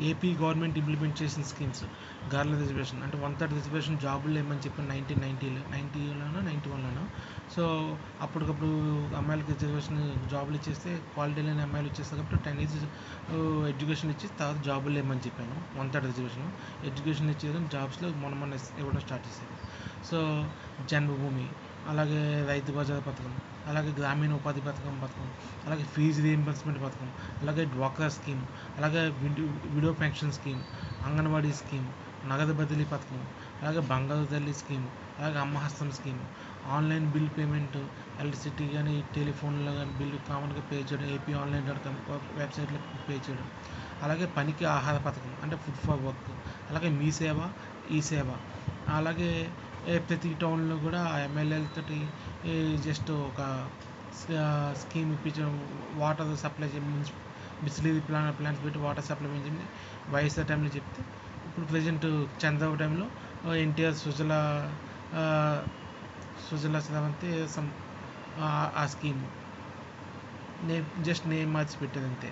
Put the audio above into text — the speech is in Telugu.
ఏపీ గవర్నమెంట్ ఇంప్లిమెంట్ చేసిన స్కీమ్స్. గర్ల్ రిజర్వేషన్ అంటే 1/3 రిజర్వేషన్ జాబులు లేమని చెప్పి 1990లోనో 91లోనో. సో అప్పటికప్పుడు అమ్మాయిలకి రిజర్వేషన్ జాబులు ఇచ్చేస్తే క్వాలిటీ లేని అమ్మాయిలు వచ్చేస్తారు కాబట్టి 10 ఇయర్స్ ఎడ్యుకేషన్ ఇచ్చి తర్వాత జాబులు లేమని చెప్పాను. 1/3 రిజర్వేషన్ ఎడ్యుకేషన్ ఇచ్చేది జాబ్స్లో మొన్న ఇవ్వడం స్టార్ట్ చేశారు. సో జన్మభూమి, అలాగే రైతు బజార్ పథకం, అలాగే గ్రామీణ ఉపాధి పథకం, అలాగే ఫీజు రీయింబర్స్మెంట్ పథకం, అలాగే డ్వాక్రా స్కీమ్, అలాగే widow pension scheme, anganwadi scheme, నగదు బదిలీ పథకం, అలాగే బంగారు తల్లి స్కీమ్, అలాగే Ammahastam scheme, online bill payment, electricity కానీ టెలిఫోన్లో కానీ బిల్లు కామన్గా పే చేయడం, ఏపీ ఆన్లైన్.com వెబ్సైట్లో పే చేయడం, అలాగే పనికి ఆహార పథకం అంటే ఫుడ్ ఫర్ వర్క్, అలాగే మీ సేవ ఈ సేవ, అలాగే ప్రతి టౌన్లో కూడా ఎమ్మెల్యేలతోటి జస్ట్ ఒక స్కీమ్ ఇప్పించడం, వాటర్ సప్లై బిస్లరీ ప్లాంట్స్ పెట్టి వాటర్ సప్లై చేయండి వైఎస్ఆర్ టైంలో చెప్తే, ఇప్పుడు ప్రజెంట్ చంద్రబాబు టైంలో ఎన్టీఆర్ సుజల స్రవంతి ఆ స్కీమ్ జస్ట్ నేమ్ మార్చి పెట్టేది అంతే.